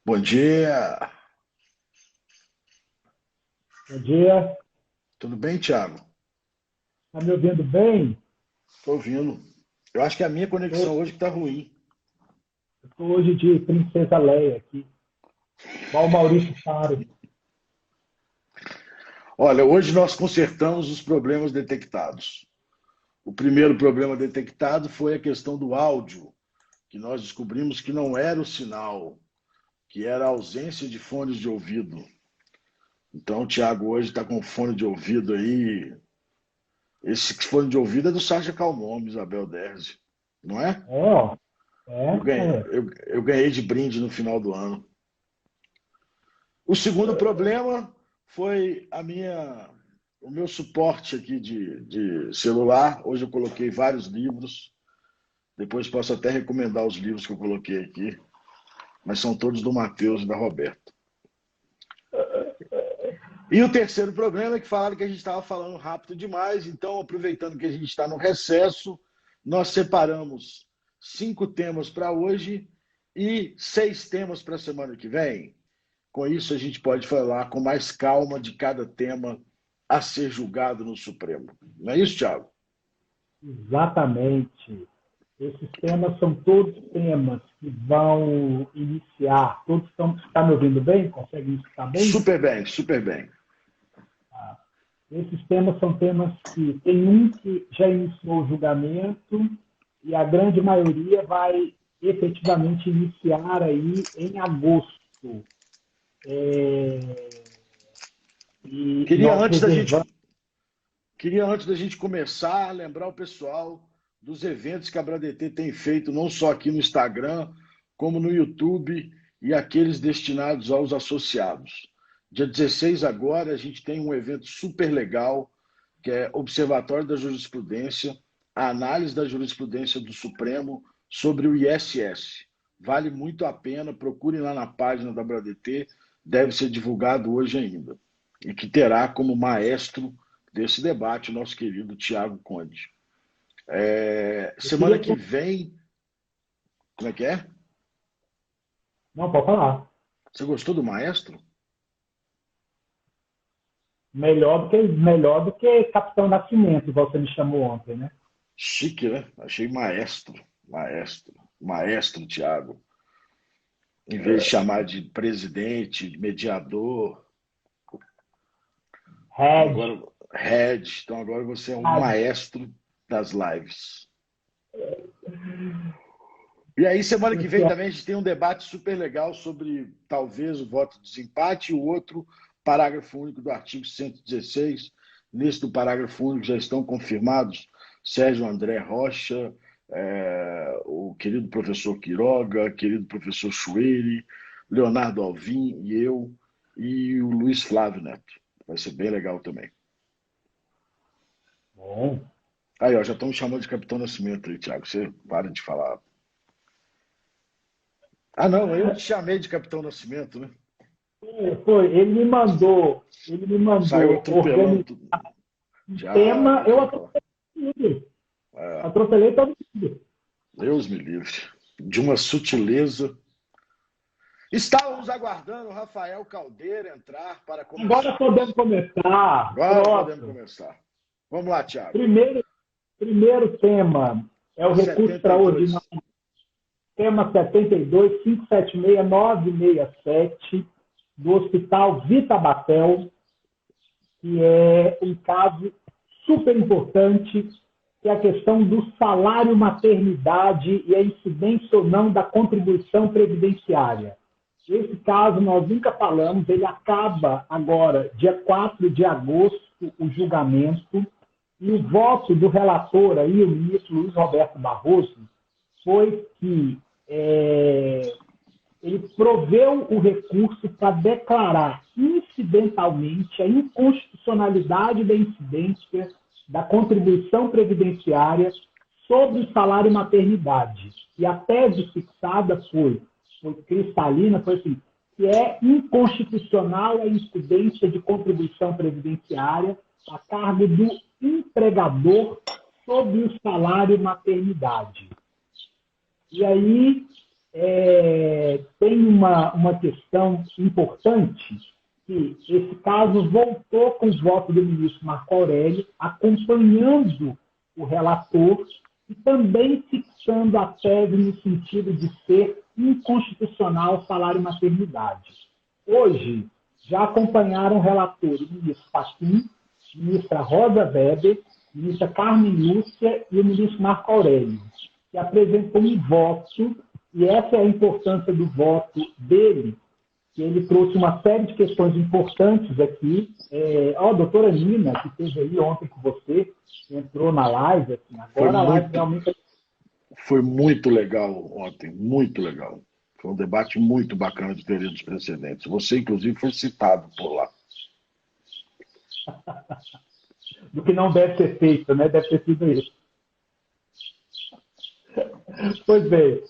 Bom dia. Bom dia. Tudo bem, Thiago? Está me ouvindo bem? Estou ouvindo. Eu acho que é a minha conexão hoje que está ruim. Estou hoje de Princesa Leia aqui. Igual o Maurício Faro. Olha, hoje nós consertamos os problemas detectados. O primeiro problema detectado foi a questão do áudio, que nós descobrimos que não era o sinal, que era a ausência de fones de ouvido. Então, o Thiago hoje está com fone de ouvido aí. Esse fone de ouvido é do Sacha Calmon, Isabel Derzi, não é? É, ó. Eu ganhei, eu ganhei de brinde no final do ano. O segundo problema foi o meu suporte aqui de celular. Hoje eu coloquei vários livros. Depois posso até recomendar os livros que eu coloquei aqui, mas são todos do Matheus e da Roberta. E o terceiro problema é que falaram que a gente estava falando rápido demais, então, aproveitando que a gente está no recesso, nós separamos 5 temas para hoje e 6 temas para a semana que vem. Com isso, a gente pode falar com mais calma de cada tema a ser julgado no Supremo. Não é isso, Thiago? Exatamente. Esses temas são todos temas que vão iniciar. Todos estão. Está me ouvindo bem? Consegue me escutar bem? Super bem, super bem. Esses temas são temas que tem um que já iniciou o julgamento e a grande maioria vai efetivamente iniciar aí em agosto. E Queria nós antes da gente, reservamos. queria antes da gente começar lembrar o pessoal dos eventos que a Bradetê tem feito, não só aqui no Instagram, como no YouTube e aqueles destinados aos associados. Dia 16 agora a gente tem um evento super legal, que é Observatório da Jurisprudência, a análise da jurisprudência do Supremo sobre o ISS. Vale muito a pena, procurem lá na página da Bradetê, deve ser divulgado hoje ainda. E que terá como maestro desse debate o nosso querido Tiago Conde. Eu Semana queria. que vem, como é que é? Não, pode falar. Você gostou do maestro? Melhor do que Capitão Nascimento, igual você me chamou ontem, né? Chique, né? Achei maestro, maestro, maestro Tiago. Em vez de chamar de presidente, mediador, então Red. agora head, então agora você é um Red. maestro das lives. E aí, semana que vem também a gente tem um debate super legal sobre talvez o voto de desempate e o outro parágrafo único do artigo 116. Nesse do parágrafo único já estão confirmados Sérgio André Rocha, o querido professor Quiroga, querido professor Chueire, Leonardo Alvim e eu, e o Luiz Flávio Neto. Vai ser bem legal também. Bom. Aí, ó, já estão me chamando de Capitão Nascimento aí, Thiago. Você para de falar. Ah, não, eu te chamei de Capitão Nascimento, né? Foi, ele me mandou Saiu atropelando organizar tudo. um Thiago, tema, eu deixa eu falar. atropelei tudo. É, Atropelei todo mundo. Deus me livre. De uma sutileza. Estávamos aguardando o Rafael Caldeira entrar para Agora começarmos. podemos começar. Agora podemos Pronto. começar. Vamos lá, Thiago. Primeiro, primeiro tema é o recurso 72. extraordinário. Tema 72, 576-967, do Hospital Vita Batel, que é um caso super importante, que é a questão do salário maternidade e a incidência ou não da contribuição previdenciária. Esse caso nós nunca falamos, ele acaba agora, dia 4 de agosto, o julgamento, e o voto do relator aí, o ministro Luiz Roberto Barroso, foi que ele proveu o recurso para declarar incidentalmente a inconstitucionalidade da incidência da contribuição previdenciária sobre o salário maternidade. E a tese fixada foi cristalina, foi assim, que é inconstitucional a incidência de contribuição previdenciária a cargo do empregador sobre o salário maternidade. E aí tem uma questão importante, que esse caso voltou com o voto do ministro Marco Aurélio, acompanhando o relator e também fixando a tese no sentido de ser inconstitucional o salário maternidade. Hoje, já acompanharam o relator o ministro Fachin, a ministra Rosa Weber, a ministra Carmen Lúcia e o ministro Marco Aurélio, que apresentou um voto, e essa é a importância do voto dele, que ele trouxe uma série de questões importantes aqui. A doutora Nina, que esteve aí ontem com você, entrou na live, assim, agora a live realmente... Foi muito legal ontem, muito legal. Foi um debate muito bacana de teoria dos precedentes. Você, inclusive, foi citado por lá. Do que não deve ser feito, né? Deve ter sido isso. Pois bem,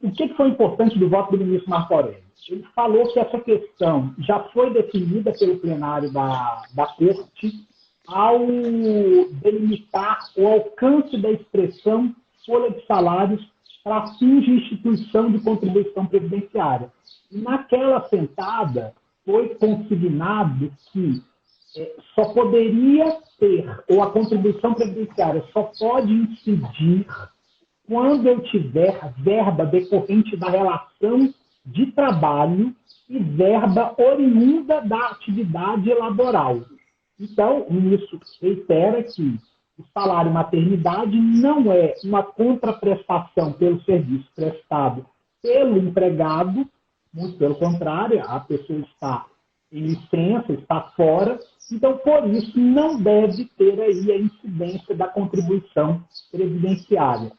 o que foi importante do voto do ministro Marco Aurélio? Ele falou que essa questão já foi definida pelo plenário da Corte ao delimitar o alcance da expressão folha de salários para fins de instituição de contribuição previdenciária. E naquela sentada foi consignado que só poderia ter, ou a contribuição previdenciária só pode incidir quando eu tiver verba decorrente da relação de trabalho e verba oriunda da atividade laboral. Então, o ministro reitera que o salário maternidade não é uma contraprestação pelo serviço prestado pelo empregado, muito pelo contrário, a pessoa está em licença, está fora, então, por isso, não deve ter aí a incidência da contribuição previdenciária.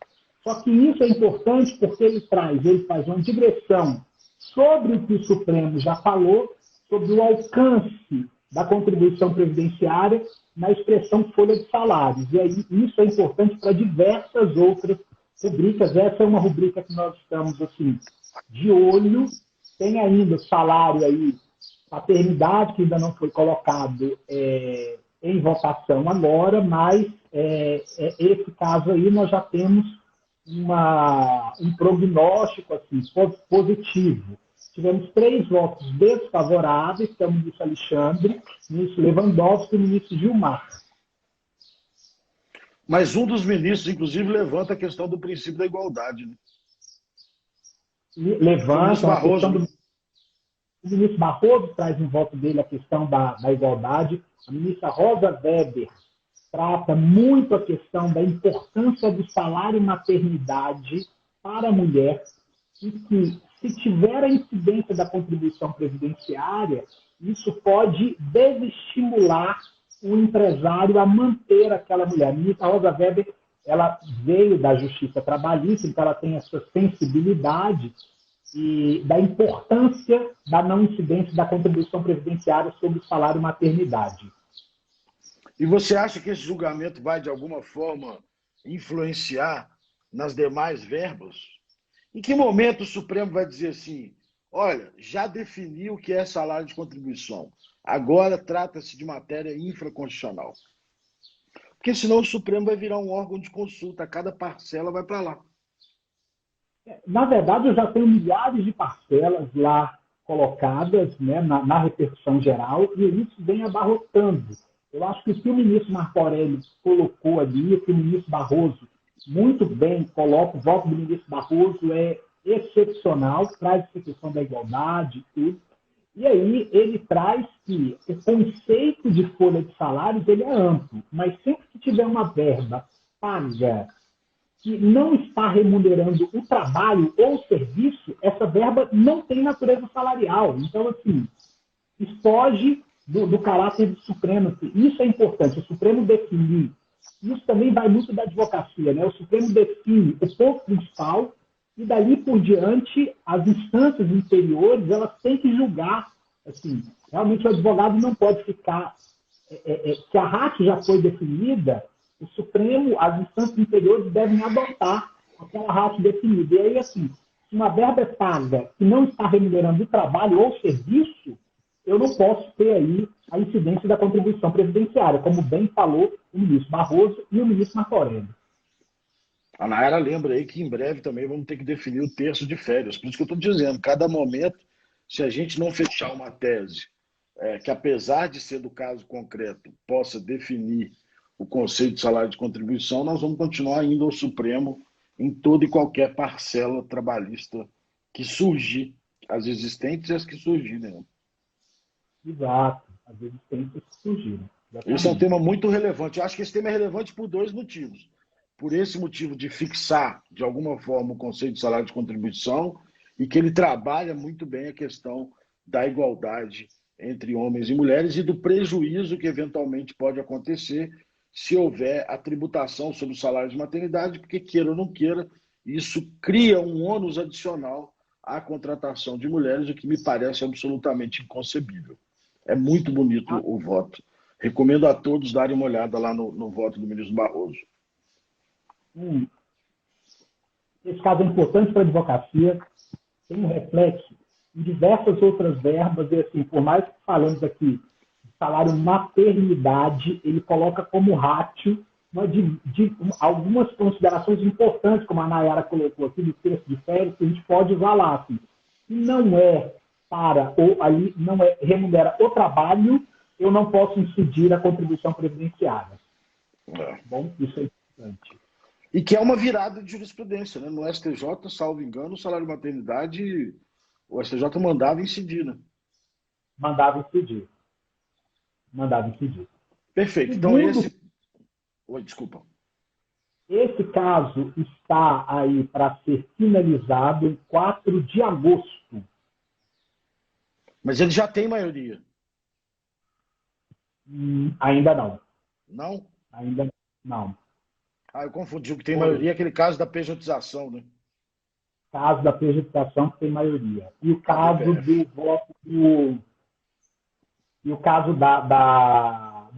Só que isso é importante porque ele faz uma digressão sobre o que o Supremo já falou, sobre o alcance da contribuição previdenciária na expressão folha de salários. E aí isso é importante para diversas outras rubricas. Essa é uma rubrica que nós estamos assim, de olho. Tem ainda o salário aí, paternidade, que ainda não foi colocado em votação agora, mas esse caso aí nós já temos um prognóstico assim, positivo. Tivemos 3 votos desfavoráveis, que é o ministro Alexandre, o ministro Lewandowski e o ministro Gilmar. Mas um dos ministros, inclusive, levanta a questão do princípio da igualdade. Né? Levanta a questão do... O ministro Barroso traz em voto dele a questão da igualdade. A ministra Rosa Weber trata muito a questão da importância do salário maternidade para a mulher e que, se tiver a incidência da contribuição previdenciária, isso pode desestimular o empresário a manter aquela mulher. A ministra Rosa Weber, ela veio da Justiça Trabalhista, então ela tem essa sensibilidade e da importância da não incidência da contribuição previdenciária sobre o salário maternidade. E você acha que esse julgamento vai, de alguma forma, influenciar nas demais verbas? Em que momento o Supremo vai dizer assim, olha, já definiu o que é salário de contribuição, agora trata-se de matéria infraconstitucional? Porque senão o Supremo vai virar um órgão de consulta, cada parcela vai para lá. Na verdade, eu já tenho milhares de parcelas lá colocadas, né, na repercussão geral, e isso vem abarrotando. Eu acho que o que o ministro Marco Aurélio colocou ali, o que o ministro Barroso muito bem coloca, o voto do ministro Barroso é excepcional, traz essa questão da igualdade e tudo. E aí ele traz que o conceito de folha de salários ele é amplo, mas sempre que tiver uma verba paga que não está remunerando o trabalho ou o serviço, essa verba não tem natureza salarial. Então, assim, foge do caráter do Supremo. Isso é importante, o Supremo definir. Isso também vai muito da advocacia, né? O Supremo define o ponto principal e dali por diante as instâncias inferiores elas têm que julgar. Assim, realmente o advogado não pode ficar... se a RAT já foi definida, o Supremo, as instâncias inferiores devem adotar aquela RAT definida. E aí, assim, se uma verba é paga que não está remunerando o trabalho ou o serviço, eu não posso ter aí a incidência da contribuição previdenciária, como bem falou o ministro Barroso e o ministro Marco Aurélio. A Nayara lembra aí que em breve também vamos ter que definir o terço de férias. Por isso que eu estou dizendo, cada momento, se a gente não fechar uma tese que, apesar de ser do caso concreto, possa definir o conceito de salário de contribuição, nós vamos continuar indo ao Supremo em toda e qualquer parcela trabalhista que surgir, as existentes e as que surgirem, né? Exato. As existências que surgiram. Esse é um Exatamente. tema muito relevante. Eu acho que esse tema é relevante por dois motivos. Por esse motivo de fixar, de alguma forma, o conceito de salário de contribuição e que ele trabalha muito bem a questão da igualdade entre homens e mulheres e do prejuízo que eventualmente pode acontecer se houver a tributação sobre o salário de maternidade, porque queira ou não queira, isso cria um ônus adicional à contratação de mulheres, o que me parece absolutamente inconcebível. É muito bonito Ah, o voto. Recomendo a todos darem uma olhada lá no voto do ministro Barroso. hum, esse caso é importante para a advocacia, tem um reflexo em diversas outras verbas, e assim, por mais que falamos aqui de salário maternidade, ele coloca como ratio de algumas considerações importantes, como a Nayara colocou aqui, do texto de férias, que a gente pode usar lá. Assim, não é para, ou ali não é remunera o trabalho, eu não posso incidir a contribuição previdenciária. É. Bom, isso é importante. E que é uma virada de jurisprudência, né? No STJ, salvo engano, o salário de maternidade, o STJ mandava incidir, né? Mandava incidir. Mandava incidir. Perfeito. Então, Segundo, esse. Oi, desculpa. esse caso está aí para ser finalizado em 4 de agosto. Mas ele já tem maioria, Ainda não. não? Ainda não. Ah, eu confundi. O que tem Foi maioria é aquele caso da pejotização, né? caso da prejudicação que tem maioria. E o Da caso DPF. do voto e o caso do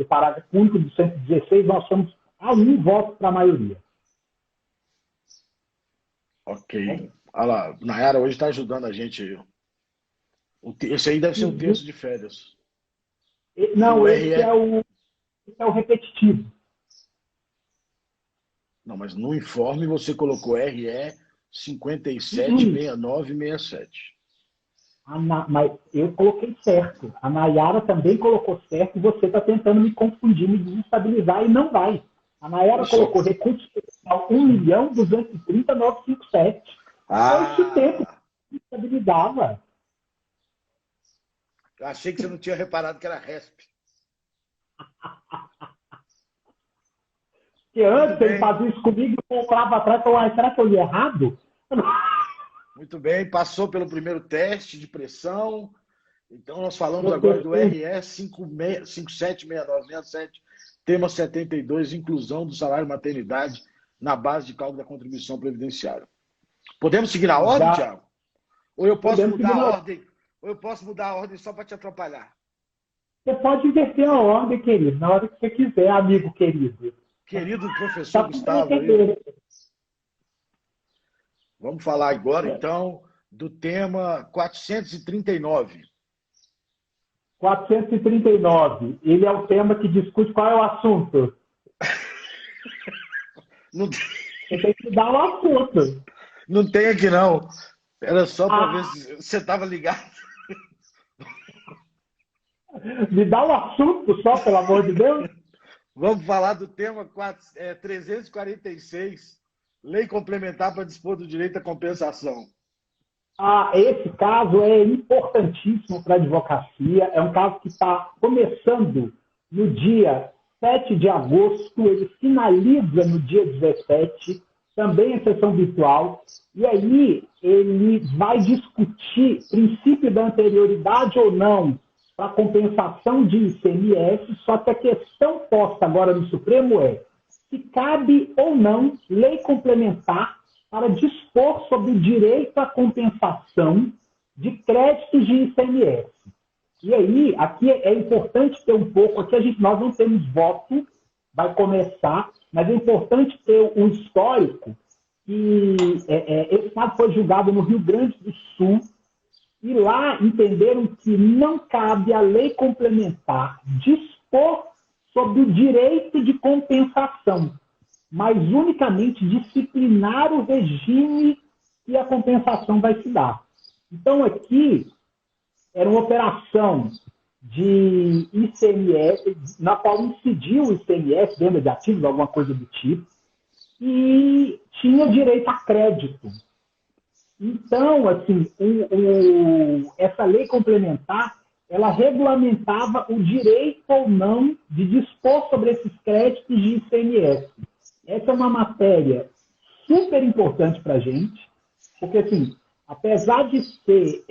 parágrafo único do 116, nós somos a um voto para a maioria. Bom, Ok. Olha lá, Nayara hoje está ajudando a gente aí. Esse aí deve ser o terço de férias. E o não, RE. esse é o repetitivo. Não, mas no informe você colocou RE Uhum. 576967. Mas eu coloquei certo. A Nayara também colocou certo e você está tentando me confundir, me desestabilizar e não vai. A Nayara Eu só. colocou recurso especial 1.230.957. Foi esse tempo Ah! que estabilizava. Eu achei que você não tinha reparado que era RESP. Porque Muito antes ele bem, fazia isso comigo e comprava atrás e falava, será que eu li errado? muito bem. Passou pelo primeiro teste de pressão. Então, nós falamos Eu agora do testei. RE 576967, tema 72, inclusão do salário maternidade na base de cálculo da contribuição previdenciária. Podemos seguir a ordem, Já Tiago? Ou eu posso podemos mudar seguir a na ordem. ordem? Ou eu posso mudar a ordem só para te atrapalhar? Você pode inverter a ordem, querido, na hora que você quiser, amigo querido. Querido professor Está tudo bem Gustavo aí, entender. vamos falar agora, então, do tema 439. 439. Ele é o tema que discute qual é o assunto. Não, Você tem que dar o assunto. não tem aqui, não. Era só para ver Ah, se você estava ligado. me dá o assunto só, pelo amor de Deus. Vamos falar do tema 346, Lei Complementar para Dispor do Direito à Compensação. Esse caso é importantíssimo para a advocacia. É um caso que está começando no dia 7 de agosto, ele finaliza no dia 17, também em sessão virtual, e aí ele vai discutir princípio da anterioridade ou não para compensação de ICMS, só que a questão posta agora no Supremo é se cabe ou não lei complementar para dispor sobre o direito à compensação de créditos de ICMS. E aí, aqui é importante ter um pouco, nós não temos voto, vai começar, mas é importante ter um histórico que esse caso foi julgado no Rio Grande do Sul, e lá entenderam que não cabe à lei complementar dispor sobre o direito de compensação. mas unicamente disciplinar o regime que a compensação vai se dar. Então, aqui, era uma operação de ICMS, na qual incidiu o ICMS, venda de ativos, alguma coisa do tipo, e tinha direito a crédito. Então, assim, essa lei complementar, ela regulamentava o direito ou não de dispor sobre esses créditos de ICMS. Essa é uma matéria super importante para a gente, porque, assim, apesar de ser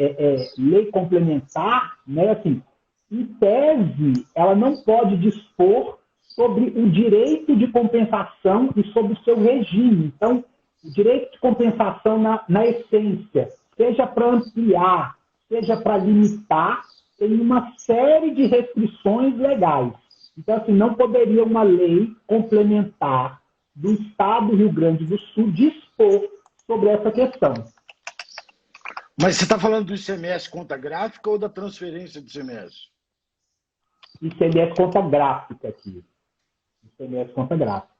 lei complementar, né, assim, em tese, ela não pode dispor sobre o direito de compensação e sobre o seu regime. Então, o direito de compensação na essência, seja para ampliar, seja para limitar, tem uma série de restrições legais. Então, assim, não poderia uma lei complementar do Estado do Rio Grande do Sul dispor sobre essa questão. Mas você está falando do ICMS conta gráfica ou da transferência do ICMS? ICMS conta gráfica aqui. ICMS conta gráfica.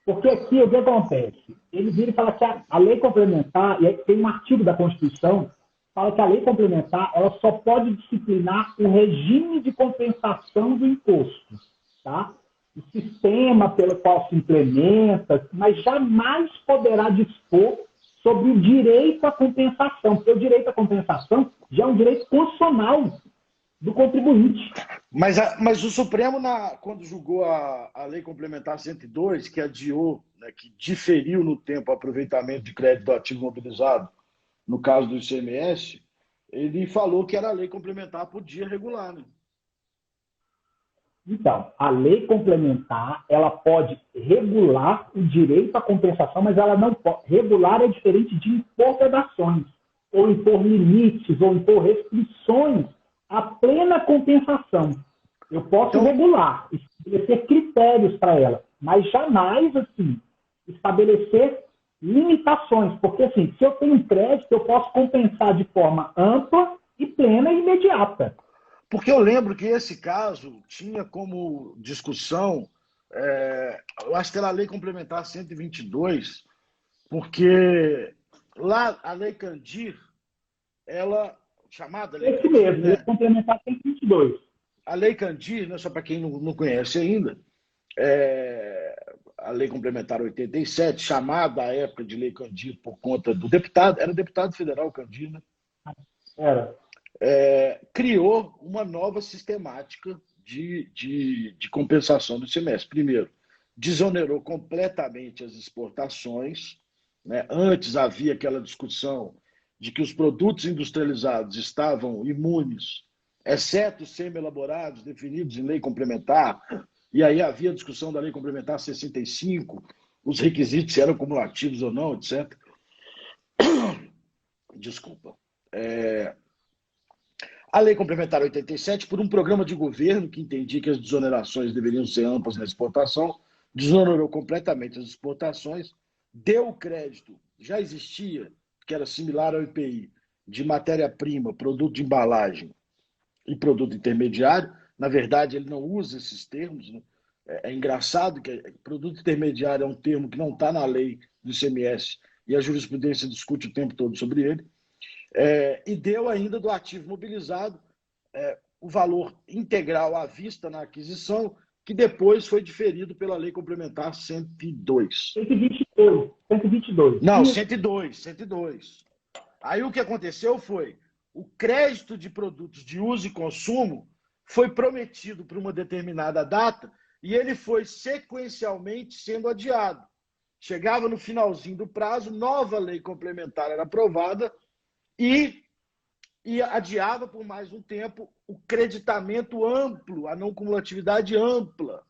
Porque aqui o que acontece? Ele vira e fala que a lei complementar, e aí tem um artigo da Constituição, fala que a lei complementar ela só pode disciplinar o regime de compensação do imposto. Tá? O sistema pelo qual se implementa, mas jamais poderá dispor sobre o direito à compensação, porque o direito à compensação já é um direito constitucional do contribuinte. Mas o Supremo, quando julgou a Lei Complementar 102, que adiou, né, que diferiu no tempo o aproveitamento de crédito do ativo mobilizado, no caso do ICMS, ele falou que era a lei complementar, podia regular, né? Então, a lei complementar, ela pode regular o direito à compensação, mas ela não pode. Regular é diferente de impor vedações, ou impor limites, ou impor restrições à plena compensação. Eu posso regular, estabelecer critérios para ela, mas jamais, assim, estabelecer limitações. Porque, assim, se eu tenho um crédito, eu posso compensar de forma ampla e plena e imediata. Porque eu lembro que esse caso tinha como discussão, eu acho que era a Lei Complementar 122, porque lá a Lei Candir, ela, chamada Lei Esse Candir, mesmo, Lei né? Complementar 122. A Lei Candir, né, só para quem não conhece ainda, a Lei Complementar 87, chamada à época de Lei Candir por conta do deputado, era deputado federal Candir, né? Era. Criou uma nova sistemática de compensação do ICMS. Primeiro, desonerou completamente as exportações, né? Antes havia aquela discussão de que os produtos industrializados estavam imunes, exceto os semi-elaborados definidos em lei complementar, e aí havia a discussão da lei complementar 65, os requisitos se eram cumulativos ou não, etc. Desculpa. A Lei Complementar 87, por um programa de governo que entendia que as desonerações deveriam ser amplas na exportação, desonerou completamente as exportações, deu crédito, já existia, que era similar ao IPI, de matéria-prima, produto de embalagem e produto intermediário. Na verdade, ele não usa esses termos, né? É engraçado que produto intermediário é um termo que não está na lei do ICMS e a jurisprudência discute o tempo todo sobre ele. E deu ainda do ativo mobilizado o valor integral à vista na aquisição, que depois foi diferido pela Lei Complementar 102. 122. 122. Não, 102, 102. Aí o que aconteceu foi, o crédito de produtos de uso e consumo foi prometido para uma determinada data e ele foi sequencialmente sendo adiado. Chegava no finalzinho do prazo, nova lei complementar era aprovada e adiava por mais um tempo o creditamento amplo, a não cumulatividade ampla.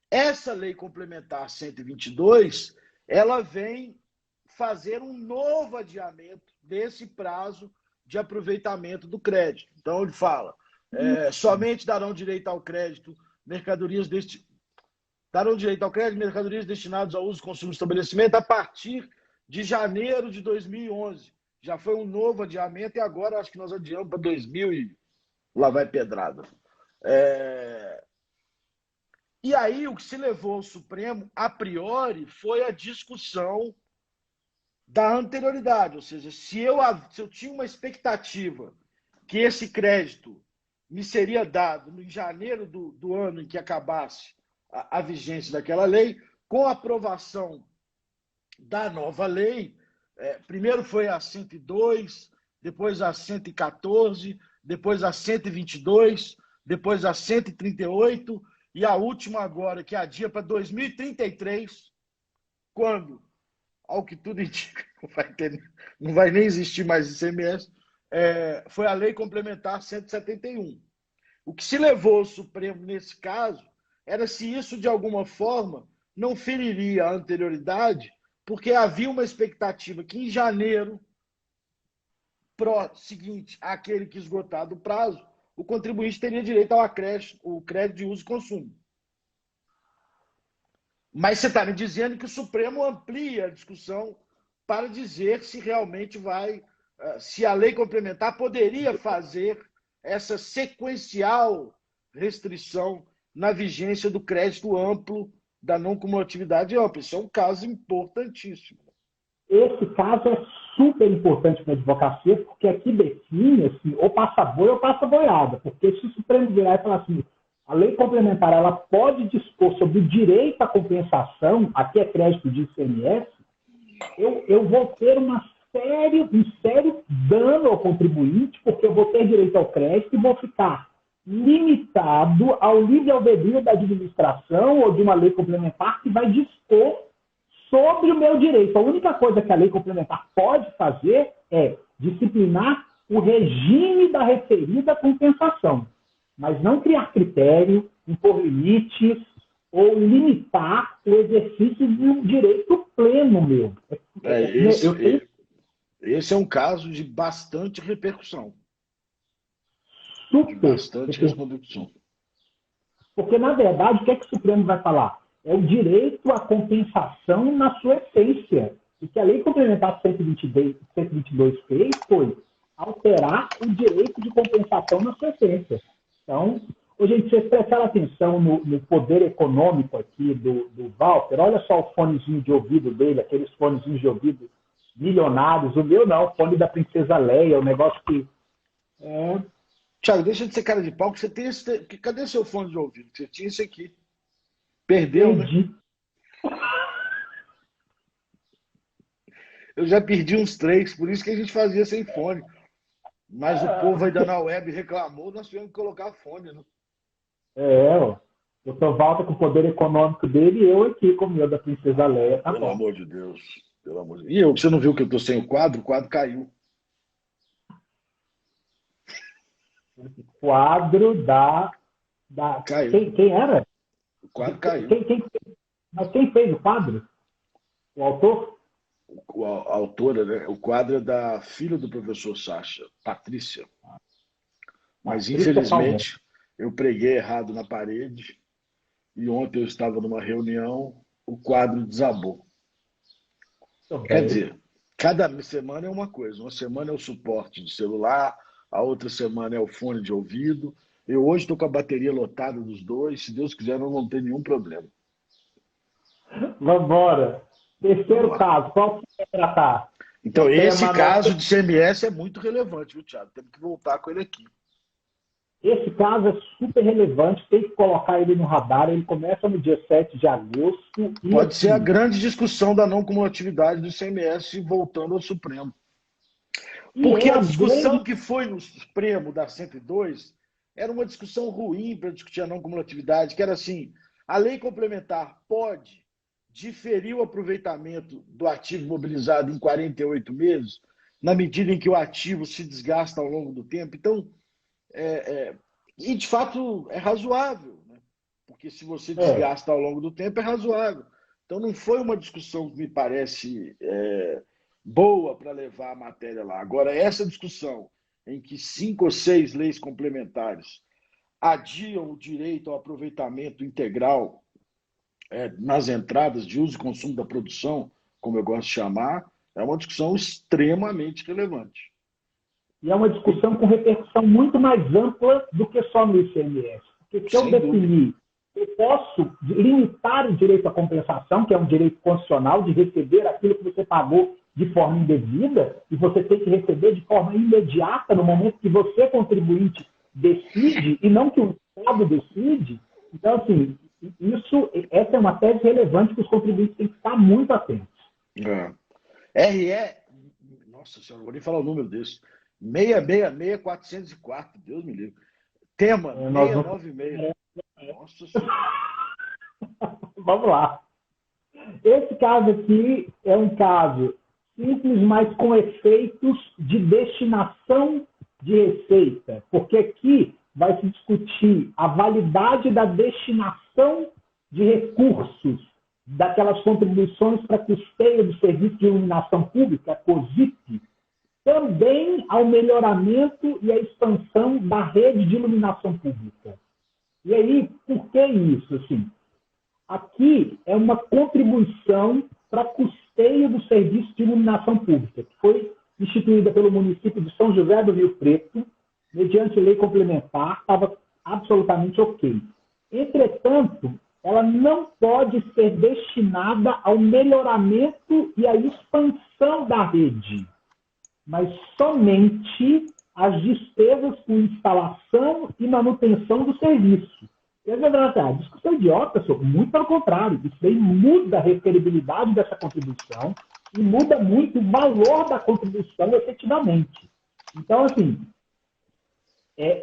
Essa lei complementar 122, ela vem fazer um novo adiamento desse prazo de aproveitamento do crédito. Então, ele fala, somente darão direito ao crédito mercadorias destinadas ao uso e consumo do estabelecimento a partir de janeiro de 2011. Já foi um novo adiamento e agora acho que nós adiamos para 2000 e lá vai pedrada. E aí o que se levou ao Supremo, a priori, foi a discussão da anterioridade, ou seja, se eu tinha uma expectativa que esse crédito me seria dado em janeiro do ano em que acabasse a vigência daquela lei, com a aprovação da nova lei, primeiro foi a 102, depois a 114, depois a 122, depois a 138 e a última agora, que adia para 2033, quando, ao que tudo indica, não vai nem existir mais ICMS, foi a Lei Complementar 171. O que se levou ao Supremo nesse caso era se isso, de alguma forma, não feriria a anterioridade, porque havia uma expectativa que em janeiro seguinte àquele que esgotado o prazo, o contribuinte teria direito ao acréscimo, o crédito de uso e consumo. Mas você está me dizendo que o Supremo amplia a discussão para dizer se realmente se a lei complementar poderia fazer essa sequencial restrição na vigência do crédito amplo, da não cumulatividade ampla. Isso é um caso importantíssimo. Esse caso é super importante para a advocacia, porque aqui define assim, ou passa boi ou passa boiada. Porque se o Supremo virar e falar assim, a lei complementar ela pode dispor sobre o direito à compensação, aqui é crédito de ICMS, eu vou ter um sério dano ao contribuinte, porque eu vou ter direito ao crédito e vou ficar limitado ao livre albedrío da administração ou de uma lei complementar que vai dispor sobre o meu direito. A única coisa que a lei complementar pode fazer é disciplinar o regime da referida compensação, mas não criar critério, impor limites ou limitar o exercício de um direito pleno meu. Esse é um caso de bastante repercussão. Super. De bastante repercussão. Porque, na verdade, o que é que o Supremo vai falar? É o direito à compensação na sua essência. O que a Lei Complementar 122 fez foi alterar o direito de compensação na sua essência. Então, gente, vocês prestaram atenção no poder econômico aqui do Walter, olha só o fonezinho de ouvido dele, aqueles fonezinhos de ouvido milionários. O meu não, o fone da Princesa Leia, o negócio que... Thiago, deixa de ser cara de pau, que você tem esse... Cadê seu fone de ouvido? Você tinha esse aqui. Perdeu, Perdi. Né? Eu já perdi uns 3, por isso que a gente fazia sem fone. Mas o povo ainda na web reclamou, nós tivemos que colocar fone, né? O Dr. Walter com o poder econômico dele e eu aqui com o meu da Princesa Leia. Tá Pelo bom. amor de Deus. Pelo amor de Deus. E eu, você não viu que eu estou sem o quadro caiu. O quadro Caiu. Quem era? O quadro caiu. Mas quem fez o quadro? O autor? A autora, né? O quadro é da filha do professor Sacha, Patrícia. Mas, infelizmente, eu preguei errado na parede e ontem eu estava numa reunião, o quadro desabou. Quer dizer, cada semana é uma coisa. Uma semana é o suporte de celular, a outra semana é o fone de ouvido. Eu hoje estou com a bateria lotada dos dois. Se Deus quiser, não vão ter nenhum problema. Vamos embora. Terceiro caso, qual que você vai tratar? Então, esse caso de ICMS é muito relevante, viu, Thiago? Temos que voltar com ele aqui. Esse caso é super relevante, tem que colocar ele no radar. Ele começa no dia 7 de agosto. Pode ser a grande discussão da não cumulatividade do ICMS voltando ao Supremo. Porque a discussão que foi no Supremo da 102 era uma discussão ruim para discutir a não cumulatividade, que era assim, a lei complementar pode diferir o aproveitamento do ativo mobilizado em 48 meses, na medida em que o ativo se desgasta ao longo do tempo. Então, e de fato é razoável, né? Porque se você desgasta ao longo do tempo, é razoável. Então, não foi uma discussão que me parece boa para levar a matéria lá. Agora, essa discussão em que 5 ou 6 leis complementares adiam o direito ao aproveitamento integral nas entradas de uso e consumo da produção, como eu gosto de chamar, é uma discussão extremamente relevante. E é uma discussão com repercussão muito mais ampla do que só no ICMS. Porque se eu definir eu posso limitar o direito à compensação, que é um direito constitucional de receber aquilo que você pagou de forma indevida, e você tem que receber de forma imediata no momento que você, contribuinte, decide, e não que o Estado decide. Então, assim, essa é uma tese relevante que os contribuintes têm que estar muito atentos. RE, nossa senhora, não vou nem falar o número desse, 666-404, Deus me livre. Tema 696. Nossa senhora. Vamos lá. Esse caso aqui é um caso simples, mas com efeitos de destinação de receita, porque aqui vai se discutir a validade da destinação de recursos daquelas contribuições para custeio do Serviço de Iluminação Pública, COSIP, também ao melhoramento e à expansão da rede de iluminação pública. E aí, por que isso? Assim, aqui é uma contribuição para custeio do Serviço de Iluminação Pública, que foi instituída pelo município de São José do Rio Preto, mediante lei complementar, estava absolutamente ok. Entretanto, ela não pode ser destinada ao melhoramento e à expansão da rede, mas somente às despesas com instalação e manutenção do serviço. E a discussão idiota, muito pelo contrário, isso aí muda a referibilidade dessa contribuição e muda muito o valor da contribuição efetivamente. Então, assim,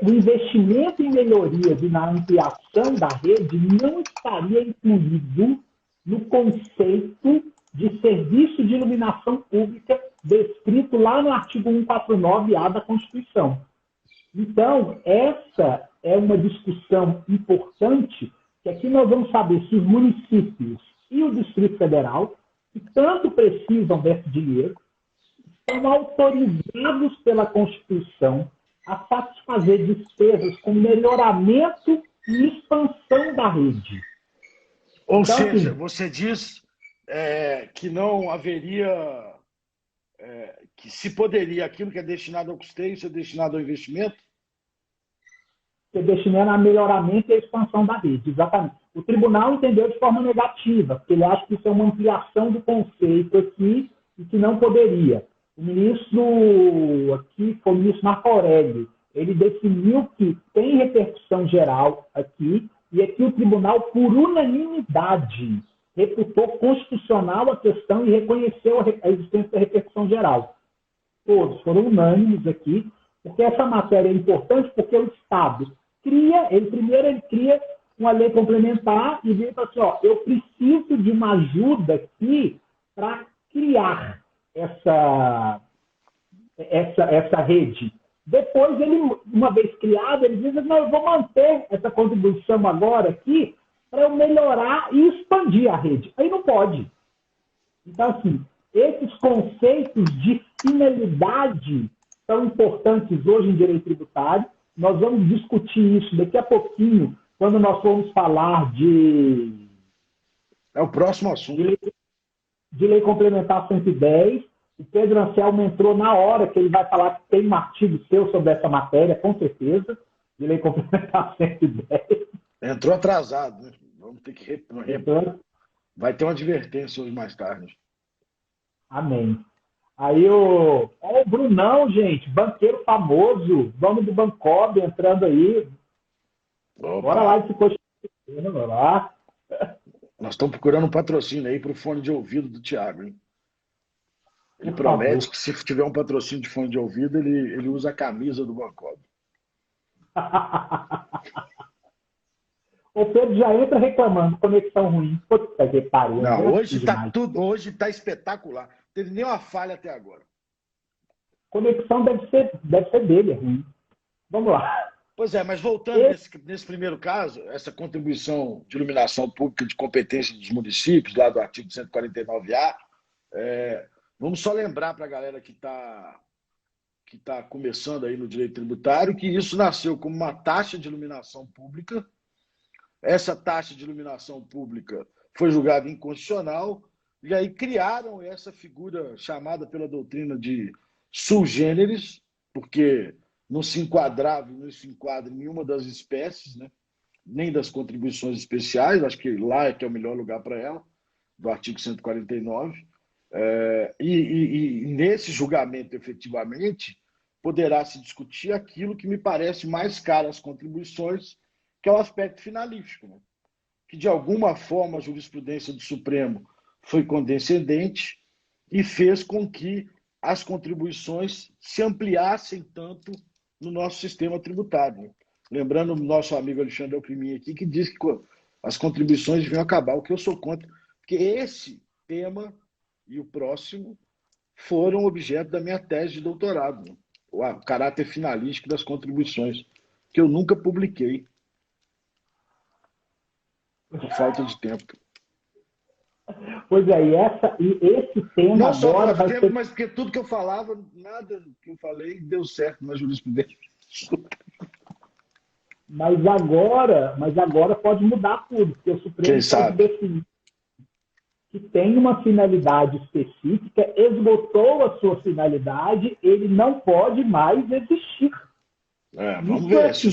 o investimento em melhorias e na ampliação da rede não estaria incluído no conceito de serviço de iluminação pública descrito lá no artigo 149-A da Constituição. Então, essa é uma discussão importante, que aqui nós vamos saber se os municípios e o Distrito Federal, que tanto precisam desse dinheiro, são autorizados pela Constituição a satisfazer despesas com melhoramento e expansão da rede. Ou então, seja, assim, você diz que não haveria, que se poderia aquilo que é destinado ao custeio ser destinado ao investimento? Ser destinado a melhoramento e a expansão da rede, exatamente. O tribunal entendeu de forma negativa, porque ele acha que isso é uma ampliação do conceito aqui e que não poderia. O ministro aqui foi o ministro Marco Aurélio. Ele definiu que tem repercussão geral aqui e aqui o tribunal, por unanimidade, reputou constitucional a questão e reconheceu a existência da repercussão geral. Todos foram unânimes aqui, porque essa matéria é importante porque o Estado cria, ele cria uma lei complementar e vem para assim, ó, eu preciso de uma ajuda aqui para criar essa rede. Depois, ele, uma vez criado, ele diz, não, eu vou manter essa contribuição agora aqui para eu melhorar e expandir a rede. Aí não pode. Então, assim, esses conceitos de finalidade são importantes hoje em direito tributário. Nós vamos discutir isso daqui a pouquinho, quando nós formos falar de... É o próximo assunto. De lei complementar 110. O Pedro Anselmo entrou na hora que ele vai falar que tem um artigo seu sobre essa matéria, com certeza, de lei complementar 110. Entrou atrasado, né? Vamos ter que vai ter uma advertência hoje mais tarde. Amém. Aí o Brunão, gente, banqueiro famoso, dono do Bancob, entrando aí. Opa. Bora lá esse coxinha, bora lá. Nós estamos procurando um patrocínio aí para o fone de ouvido do Thiago, hein? Ele promete que se tiver um patrocínio de fone de ouvido, ele usa a camisa do Bancob. O Pedro já entra reclamando, conexão ruim. Puta que pariu. Não, hoje está espetacular. Não teve nenhuma falha até agora. Conexão deve ser dele, é ruim. Vamos lá. Pois é, mas voltando nesse primeiro caso, essa contribuição de iluminação pública de competência dos municípios, lá do artigo 149-A, vamos só lembrar para a galera que tá começando aí no direito tributário que isso nasceu como uma taxa de iluminação pública. Essa taxa de iluminação pública foi julgada inconstitucional e aí criaram essa figura chamada pela doutrina de sui generis, porque não se enquadrava, não se enquadra em nenhuma das espécies, né? nem das contribuições especiais, acho que lá é que é o melhor lugar para ela, do artigo 149. E nesse julgamento, efetivamente, poderá se discutir aquilo que me parece mais caro às contribuições, que é o aspecto finalístico, né? Que, de alguma forma, a jurisprudência do Supremo foi condescendente e fez com que as contribuições se ampliassem tanto no nosso sistema tributário, né? Lembrando o nosso amigo Alexandre Alcrimin aqui, que diz que as contribuições deviam acabar, o que eu sou contra, porque esse tema e o próximo foram objeto da minha tese de doutorado, né? O caráter finalístico das contribuições, que eu nunca publiquei, por falta de tempo. Pois é, e esse tema não só agora vai tempo, ser... mas porque tudo que eu falava, nada que eu falei deu certo na jurisprudência. Mas agora pode mudar tudo, porque o Supremo pode definir que tem uma finalidade específica, esgotou a sua finalidade, ele não pode mais existir. Vamos ver. Se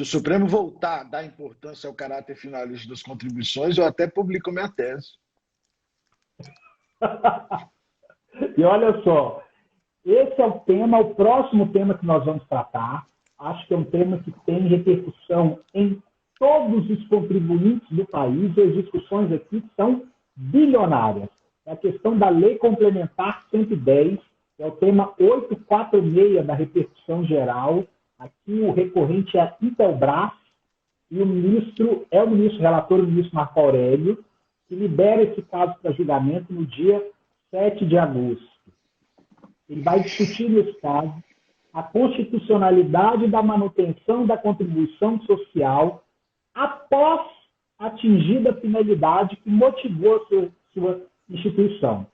o Supremo voltar a dar importância ao caráter finalista das contribuições, eu até publico minha tese. E olha só, esse é o tema, o próximo tema que nós vamos tratar. Acho que é um tema que tem repercussão em todos os contribuintes do país, e as discussões aqui são bilionárias. É a questão da Lei Complementar 110, é o tema 846 da repercussão geral. Aqui o recorrente é a Intelbras, e o ministro relator, o ministro Marco Aurélio, que libera esse caso para julgamento no dia 7 de agosto. Ele vai discutir nesse caso a constitucionalidade da manutenção da contribuição social após atingida a finalidade que motivou a sua instituição.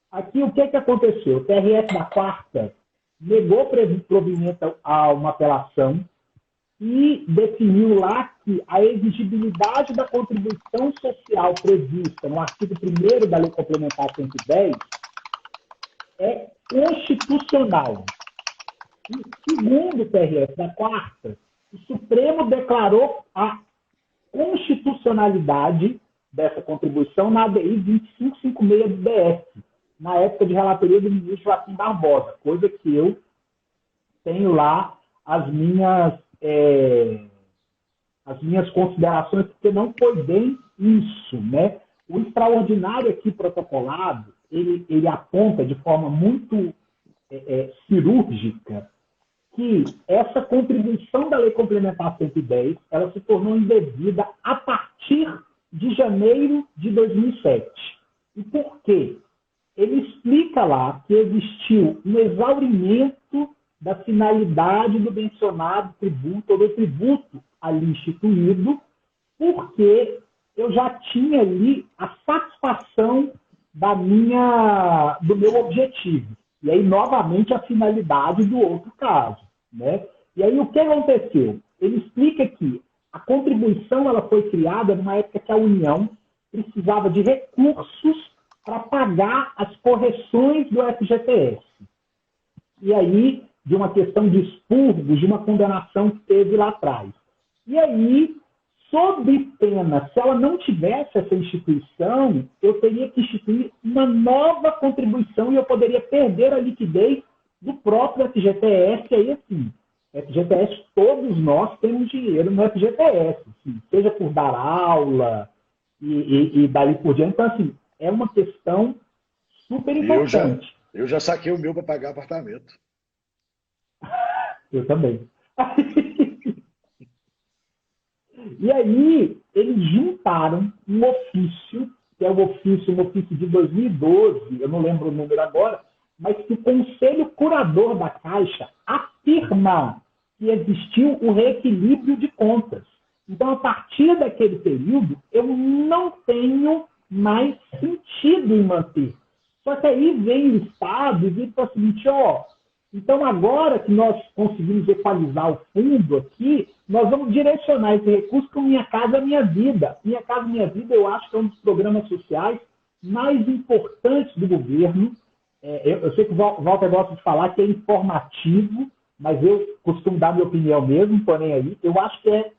Aqui, o que aconteceu? O TRF da Quarta negou provimento a uma apelação e definiu lá que a exigibilidade da contribuição social prevista no artigo 1º da Lei Complementar 110 é constitucional. E, segundo o TRF da Quarta, o Supremo declarou a constitucionalidade dessa contribuição na ADI 2556 do DF, na época de relatoria do ministro Joaquim Barbosa, coisa que eu tenho lá as minhas considerações, porque não foi bem isso, né? O extraordinário aqui protocolado, ele aponta de forma muito cirúrgica que essa contribuição da Lei Complementar 110 ela se tornou indevida a partir de janeiro de 2007. E por quê? Ele explica lá que existiu um exaurimento da finalidade do mencionado tributo, ou do tributo ali instituído, porque eu já tinha ali a satisfação do meu objetivo. E aí, novamente, a finalidade do outro caso, né? E aí, o que aconteceu? Ele explica que a contribuição ela foi criada numa época que a União precisava de recursos para pagar as correções do FGTS. E aí, de uma questão de expurgo, de uma condenação que teve lá atrás. E aí, sob pena, se ela não tivesse essa instituição, eu teria que instituir uma nova contribuição e eu poderia perder a liquidez do próprio FGTS. E aí, assim, FGTS, todos nós temos dinheiro no FGTS, assim, seja por dar aula e daí por diante. Então, assim, é uma questão super importante. Eu já saquei o meu para pagar apartamento. Eu também. E aí, eles juntaram um ofício, que é um ofício de 2012, eu não lembro o número agora, mas que o Conselho Curador da Caixa afirma que existiu o reequilíbrio de contas. Então, a partir daquele período, eu não tenho mais sentido em manter. Só que aí vem o Estado e diz o seguinte, então agora que nós conseguimos equalizar o fundo aqui, nós vamos direcionar esse recurso para Minha Casa Minha Vida. Minha Casa Minha Vida, eu acho que é um dos programas sociais mais importantes do governo. Eu sei que o Walter gosta de falar que é informativo, mas eu costumo dar minha opinião mesmo, porém aí, eu acho que é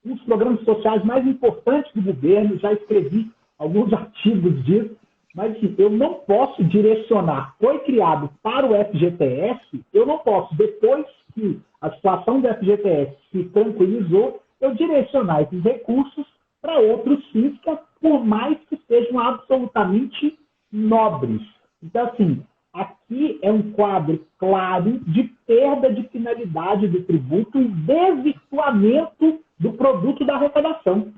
um dos programas sociais mais importantes do governo, já escrevi alguns artigos disso, mas assim, eu não posso direcionar. Foi criado para o FGTS, eu não posso, depois que a situação do FGTS se tranquilizou, eu direcionar esses recursos para outros fins, por mais que sejam absolutamente nobres. Então, assim, aqui é um quadro claro de perda de finalidade do tributo e desvirtuamento do produto da arrecadação.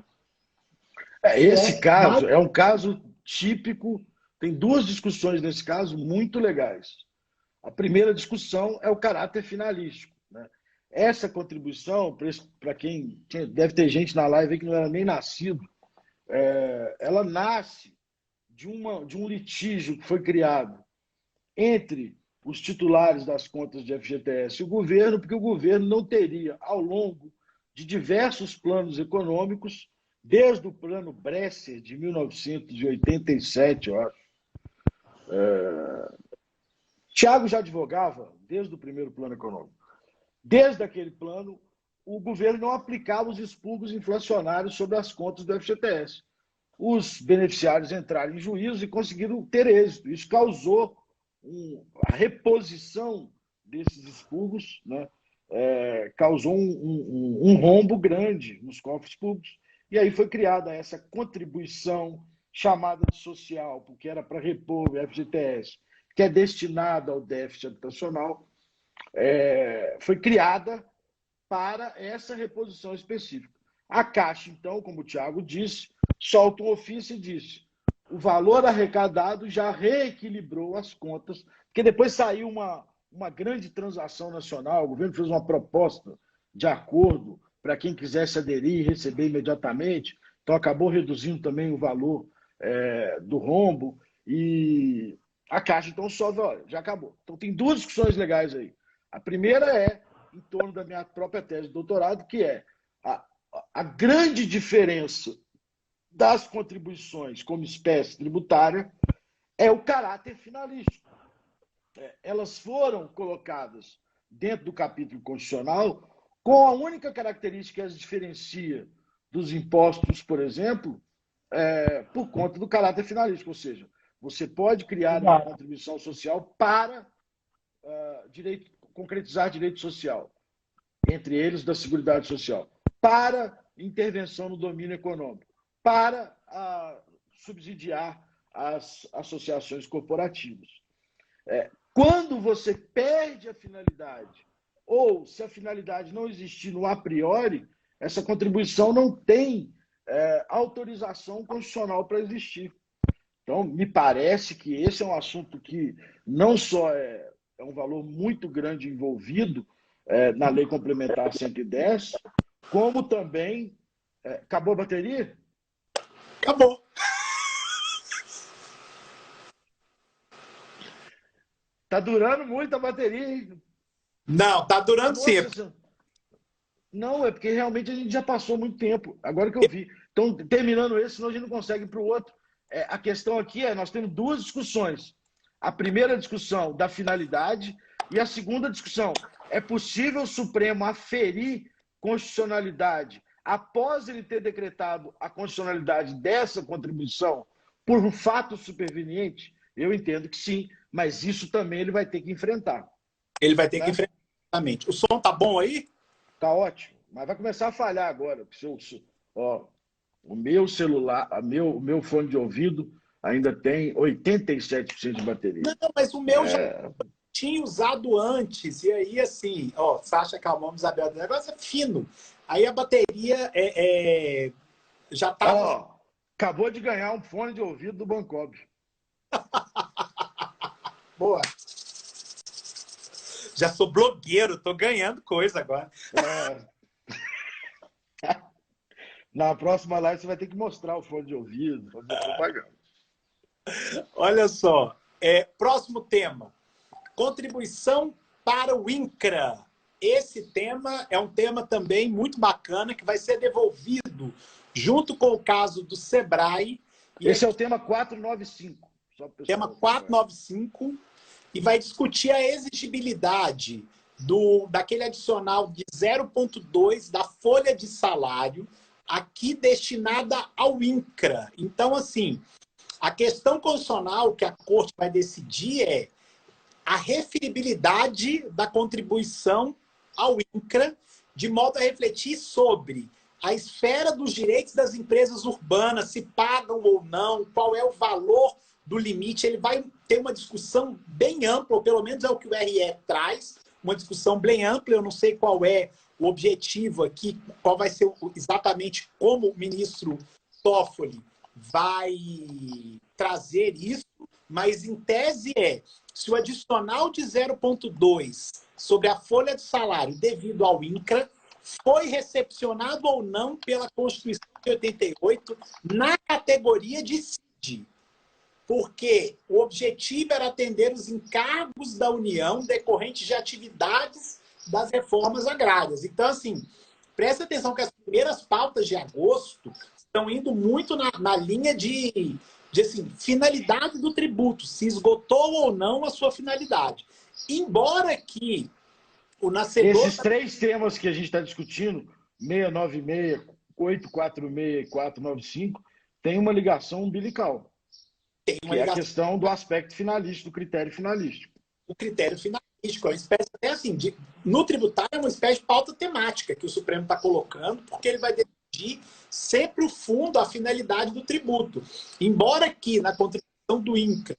Esse caso é um caso típico, tem duas discussões nesse caso muito legais. A primeira discussão é o caráter finalístico, né? Essa contribuição, para quem deve ter gente na live aí que não era nem nascido, ela nasce de um litígio que foi criado entre os titulares das contas de FGTS e o governo, porque o governo não teria, ao longo de diversos planos econômicos, desde o plano Bresser, de 1987, eu acho. Thiago já advogava desde o primeiro plano econômico. Desde aquele plano, o governo não aplicava os expurgos inflacionários sobre as contas do FGTS. Os beneficiários entraram em juízo e conseguiram ter êxito. Isso causou a reposição desses expurgos, né? Causou um rombo grande nos cofres públicos. E aí foi criada essa contribuição chamada de social, porque era para repor o FGTS, que é destinada ao déficit habitacional, foi criada para essa reposição específica. A Caixa, então, como o Thiago disse, solta um ofício e disse: o valor arrecadado já reequilibrou as contas, porque depois saiu uma grande transação nacional, o governo fez uma proposta de acordo para quem quisesse aderir e receber imediatamente, então acabou reduzindo também o valor do rombo, e a Caixa então sobe, olha, já acabou. Então tem duas discussões legais aí. A primeira é em torno da minha própria tese de doutorado, que é a grande diferença das contribuições como espécie tributária é o caráter finalístico. Elas foram colocadas dentro do capítulo constitucional com a única característica que as diferencia dos impostos, por exemplo, por conta do caráter finalístico, ou seja, você pode criar uma contribuição social para concretizar direito social, entre eles da Seguridade Social, para intervenção no domínio econômico, para subsidiar as associações corporativas. Quando você perde a finalidade, ou se a finalidade não existir no a priori, essa contribuição não tem autorização constitucional para existir. Então, me parece que esse é um assunto que não só é um valor muito grande envolvido na Lei Complementar 110, como também... acabou a bateria? Acabou. Tá durando muito a bateria, hein? Não, tá durando sempre. Não, é porque realmente a gente já passou muito tempo. Agora que eu vi. Então, terminando esse, senão a gente não consegue ir para o outro. A questão aqui nós temos duas discussões. A primeira discussão da finalidade e a segunda discussão. É possível o Supremo aferir constitucionalidade após ele ter decretado a constitucionalidade dessa contribuição por um fato superveniente? Eu entendo que sim, mas isso também ele vai ter que enfrentar. Ele vai ter que enfrentar, exatamente. O som tá bom aí? Tá ótimo, mas vai começar a falhar agora. O meu celular, o meu fone de ouvido ainda tem 87% de bateria. Não, mas o meu já tinha usado antes. E aí, assim, Sasha Calmon, Isabel, o negócio é fino. Aí a bateria já tá... acabou de ganhar um fone de ouvido do Bancob. Boa. Já sou blogueiro, tô ganhando coisa agora. Na próxima live você vai ter que mostrar o fone de ouvido, fazer propaganda. Olha só, próximo tema. Contribuição para o INCRA. Esse tema é um tema também muito bacana, que vai ser devolvido junto com o caso do Sebrae. Esse é o tema 495. Tema 495, e vai discutir a exigibilidade daquele adicional de 0,2 da folha de salário, aqui destinada ao INCRA. Então, assim, a questão constitucional que a Corte vai decidir é a referibilidade da contribuição ao INCRA, de modo a refletir sobre a esfera dos direitos das empresas urbanas, se pagam ou não, qual é o valor do limite. Ele vai ter uma discussão bem ampla, ou pelo menos é o que o RE traz, uma discussão bem ampla. Eu não sei qual é o objetivo aqui, qual vai ser exatamente como o ministro Toffoli vai trazer isso, mas em tese se o adicional de 0,2 sobre a folha de salário devido ao INCRA foi recepcionado ou não pela Constituição de 88 na categoria de CID, porque o objetivo era atender os encargos da União decorrentes de atividades das reformas agrárias. Então, assim, presta atenção que as primeiras pautas de agosto estão indo muito na linha de assim, finalidade do tributo, se esgotou ou não a sua finalidade. Embora que o nascedor... Esses três temas que a gente está discutindo, 696, 846 e 495, tem uma ligação umbilical. Tem uma que ligação... é a questão do aspecto finalístico, do critério finalístico. O critério finalístico é uma espécie, até assim, no tributário é uma espécie de pauta temática que o Supremo está colocando, porque ele vai decidir sempre o fundo, a finalidade do tributo. Embora aqui, na contribuição do INCRA,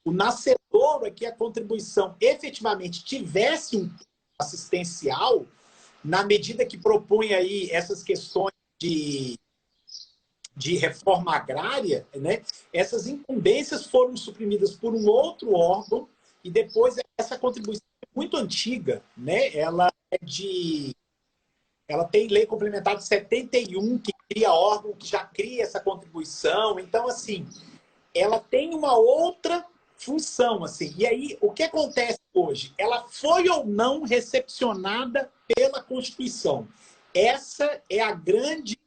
o nascedor aqui, a contribuição efetivamente tivesse um assistencial, na medida que propõe aí essas questões de reforma agrária, né? Essas incumbências foram suprimidas por um outro órgão e depois essa contribuição é muito antiga, né? Ela tem lei complementar de 71 que cria órgão que já cria essa contribuição. Então, assim, ela tem uma outra função, assim. E aí, o que acontece hoje? Ela foi ou não recepcionada pela Constituição? Essa é a grande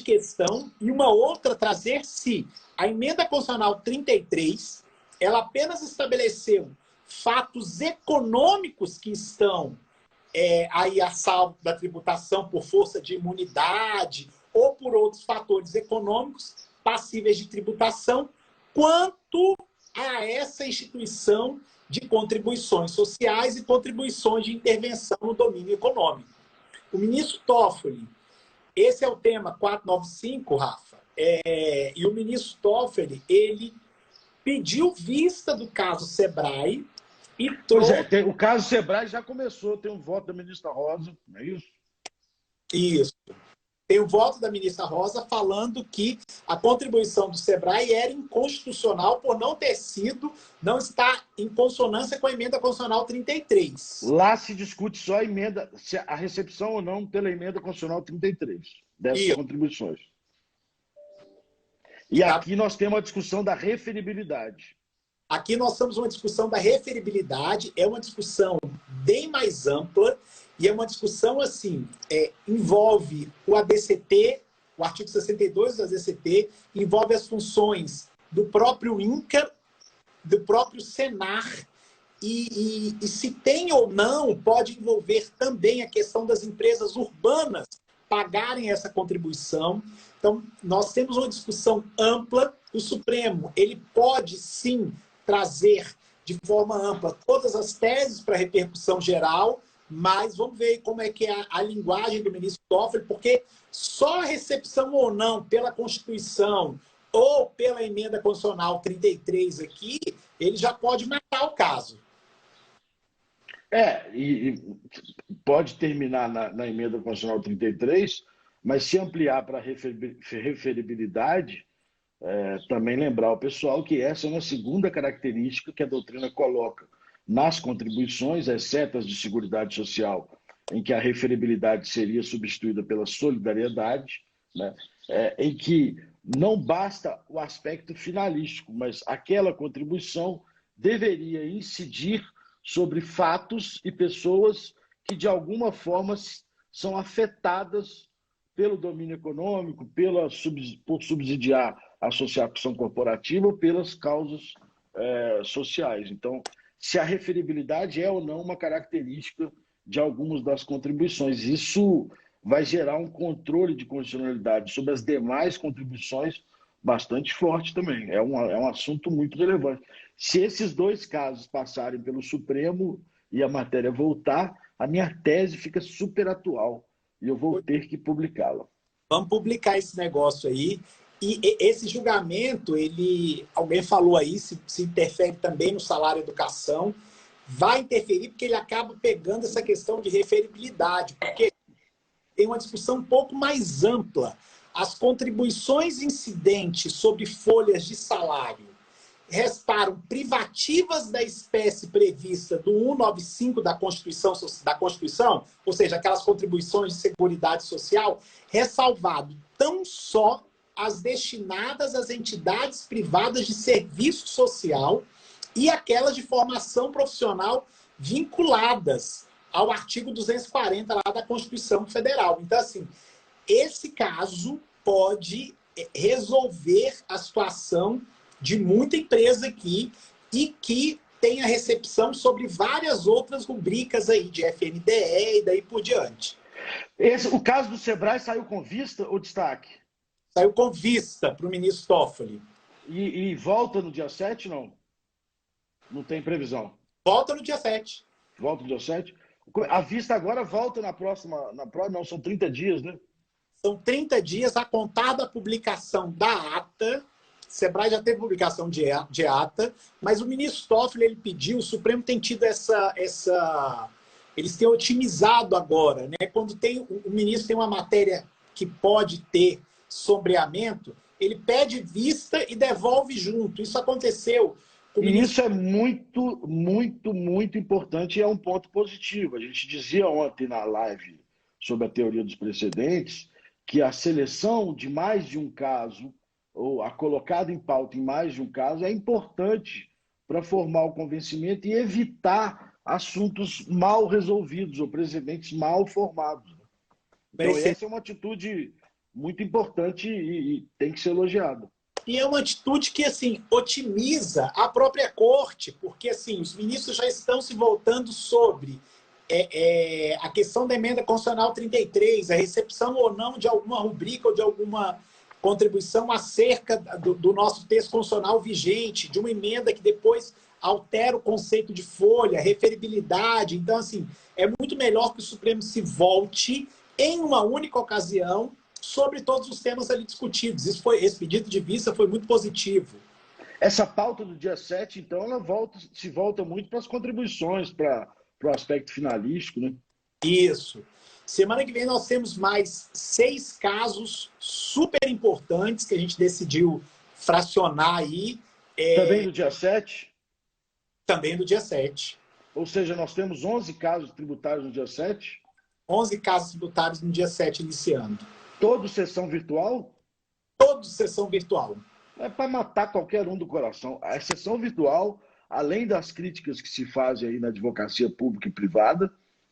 questão. E uma outra, trazer se a emenda constitucional 33, ela apenas estabeleceu fatos econômicos que estão aí a salvo da tributação por força de imunidade ou por outros fatores econômicos passíveis de tributação, quanto a essa instituição de contribuições sociais e contribuições de intervenção no domínio econômico. O ministro Toffoli, esse é o tema 495, Rafa, e o ministro Toffoli, ele pediu vista do caso Sebrae e trouxe... Pois é, o caso Sebrae já começou, tem um voto da ministra Rosa, não é isso? Isso. Tem o voto da ministra Rosa falando que a contribuição do Sebrae era inconstitucional por não estar em consonância com a emenda constitucional 33. Lá se discute só a emenda, se a recepção ou não pela emenda constitucional 33 dessas contribuições. E aqui nós temos a discussão da referibilidade. Aqui nós temos uma discussão da referibilidade, é uma discussão bem mais ampla, e é uma discussão, assim, envolve o ADCT, o artigo 62 do ADCT, envolve as funções do próprio INCRA, do próprio Senar, e se tem ou não, pode envolver também a questão das empresas urbanas pagarem essa contribuição. Então, nós temos uma discussão ampla. O Supremo, ele pode, sim, trazer de forma ampla todas as teses para repercussão geral, mas vamos ver como é que é a linguagem do ministro Toffoli, porque só a recepção ou não pela Constituição ou pela emenda constitucional 33 aqui, ele já pode matar o caso. E pode terminar na emenda constitucional 33, mas se ampliar para referibilidade, também lembrar ao pessoal que essa é uma segunda característica que a doutrina coloca nas contribuições, exceto as de Seguridade Social, em que a referibilidade seria substituída pela solidariedade, né? Em que não basta o aspecto finalístico, mas aquela contribuição deveria incidir sobre fatos e pessoas que, de alguma forma, são afetadas pelo domínio econômico, por subsidiar a associação corporativa ou pelas causas sociais. Então, se a referibilidade é ou não uma característica de algumas das contribuições. Isso vai gerar um controle de constitucionalidade sobre as demais contribuições bastante forte também. É um assunto muito relevante. Se esses dois casos passarem pelo Supremo e a matéria voltar, a minha tese fica super atual e eu vou ter que publicá-la. Vamos publicar esse negócio aí. E esse julgamento, alguém falou aí, se interfere também no salário e educação, vai interferir porque ele acaba pegando essa questão de referibilidade, porque tem uma discussão um pouco mais ampla. As contribuições incidentes sobre folhas de salário restaram privativas da espécie prevista do 195 da Constituição, ou seja, aquelas contribuições de seguridade social, ressalvado tão só as destinadas às entidades privadas de serviço social e aquelas de formação profissional vinculadas ao artigo 240 lá da Constituição Federal. Então, assim, esse caso pode resolver a situação de muita empresa aqui e que tem a recepção sobre várias outras rubricas aí de FNDE e daí por diante. O caso do Sebrae saiu com vista ou destaque? Saiu com vista para o ministro Toffoli. E volta no dia 7, não? Não tem previsão? Volta no dia 7. Volta no dia 7? A vista agora volta na próxima... Não, são 30 dias, né? São 30 dias a contar da publicação da ata. Sebrae já teve publicação de ata, mas o ministro Toffoli ele pediu, o Supremo tem tido eles têm otimizado agora, né? Quando o ministro tem uma matéria que pode ter sombreamento, ele pede vista e devolve junto. Isso aconteceu. E isso é muito, muito, muito importante e é um ponto positivo. A gente dizia ontem na live sobre a teoria dos precedentes que a seleção de mais de um caso ou a colocada em pauta em mais de um caso é importante para formar o convencimento e evitar assuntos mal resolvidos ou precedentes mal formados. Então, essa é uma atitude muito importante e tem que ser elogiada. E é uma atitude que, assim, otimiza a própria corte, porque, assim, os ministros já estão se voltando sobre a questão da emenda constitucional 33, a recepção ou não de alguma rubrica ou de alguma contribuição acerca do nosso texto constitucional vigente, de uma emenda que depois altera o conceito de folha, referibilidade. Então, assim, é muito melhor que o Supremo se volte em uma única ocasião sobre todos os temas ali discutidos. Esse pedido de vista foi muito positivo. Essa pauta do dia 7, então, ela se volta muito para as contribuições, para o aspecto finalístico, né? Isso. Semana que vem nós temos mais 6 casos super importantes que a gente decidiu fracionar aí. Também no dia 7? Também no dia 7. Ou seja, nós temos 11 casos tributários no dia 7? 11 casos tributários no dia 7 iniciando. Todos sessão virtual? Todos sessão virtual. É para matar qualquer um do coração. A sessão virtual, além das críticas que se fazem aí na advocacia pública e privada,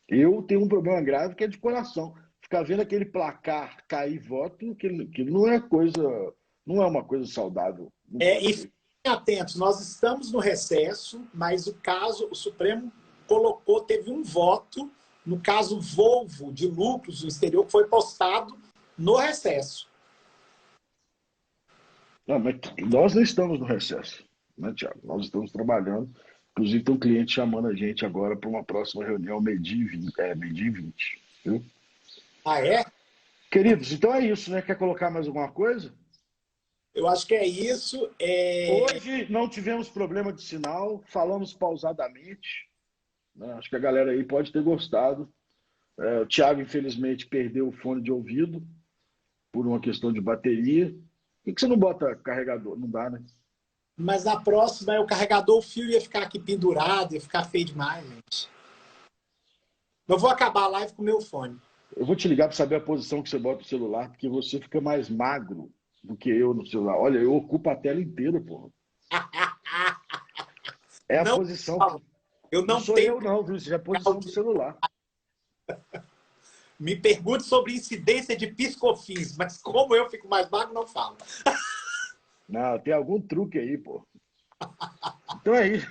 eu tenho um problema grave que é de coração. Ficar vendo aquele placar cair voto, que não é uma coisa saudável. E fiquem atentos, nós estamos no recesso, mas o Supremo teve um voto no caso Volvo de lucros no exterior que foi postado no recesso. Não, mas nós não estamos no recesso, né, Tiago? Nós estamos trabalhando. Inclusive, tem um cliente chamando a gente agora para uma próxima reunião, meio-dia e 20, viu? Ah, é? Queridos, então é isso, né? Quer colocar mais alguma coisa? Eu acho que é isso. Hoje não tivemos problema de sinal, falamos pausadamente, né? Acho que a galera aí pode ter gostado. O Thiago, infelizmente, perdeu o fone de ouvido por uma questão de bateria. Por que você não bota carregador? Não dá, né? Mas na próxima, o carregador, o fio ia ficar aqui pendurado, ia ficar feio demais, gente. Eu vou acabar a live com o meu fone. Eu vou te ligar para saber a posição que você bota o celular, porque você fica mais magro do que eu no celular. Olha, eu ocupo a tela inteira, porra. É a posição. Eu não sou tenho... eu, não, viu? Isso é a posição do celular. Me pergunte sobre incidência de piscofins, mas como eu fico mais magro, não falo. Não, tem algum truque aí, pô. Então é isso.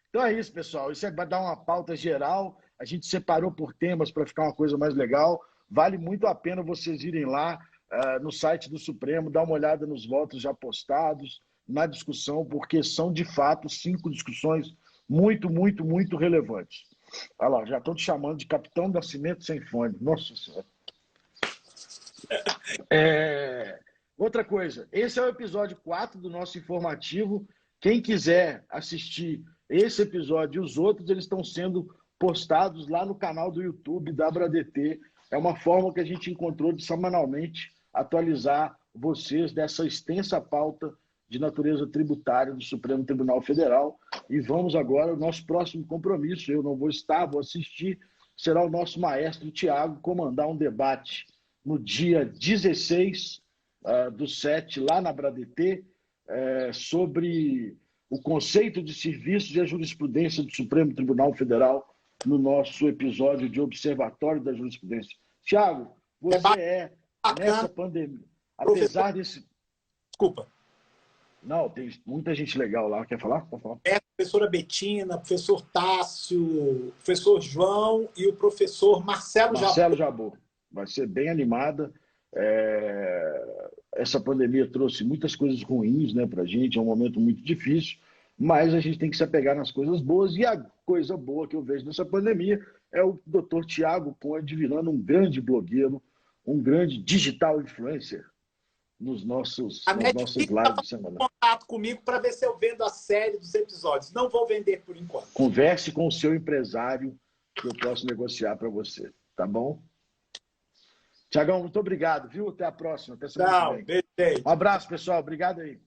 Então é isso, pessoal. Isso vai dar uma pauta geral. A gente separou por temas para ficar uma coisa mais legal. Vale muito a pena vocês irem lá no site do Supremo, dar uma olhada nos votos já postados, na discussão, porque são, de fato, 5 discussões muito, muito, muito relevantes. Olha lá, já estão te chamando de Capitão Nascimento Sem Fone. Nossa Senhora. Outra coisa, esse é o episódio 4 do nosso informativo. Quem quiser assistir esse episódio e os outros, eles estão sendo postados lá no canal do YouTube da AbraDT. É uma forma que a gente encontrou de semanalmente atualizar vocês dessa extensa pauta de natureza tributária do Supremo Tribunal Federal. E vamos agora ao nosso próximo compromisso. Eu não vou estar, vou assistir. Será o nosso maestro Tiago comandar um debate no dia 16/7, lá na AbraDT, sobre o conceito de serviços e a jurisprudência do Supremo Tribunal Federal no nosso episódio de Observatório da Jurisprudência. Tiago, você nessa pandemia, apesar desse... Desculpa. Não, tem muita gente legal lá. Quer falar? Pode falar. A professora Betina, professor Tássio, professor João e o professor Marcelo Jabor. Vai ser bem animada. Essa pandemia trouxe muitas coisas ruins, né, para a gente, é um momento muito difícil, mas a gente tem que se apegar nas coisas boas, e a coisa boa que eu vejo nessa pandemia é o Dr. Tiago Conde virando um grande blogueiro, um grande digital influencer nas nossas lives semanais. Contato comigo para ver se eu vendo a série dos episódios. Não vou vender por enquanto. Converse com o seu empresário que eu posso negociar para você, tá bom? Tiagão, muito obrigado, viu? Até a próxima. Até semana que vem. Beijo. Um abraço, pessoal. Obrigado aí.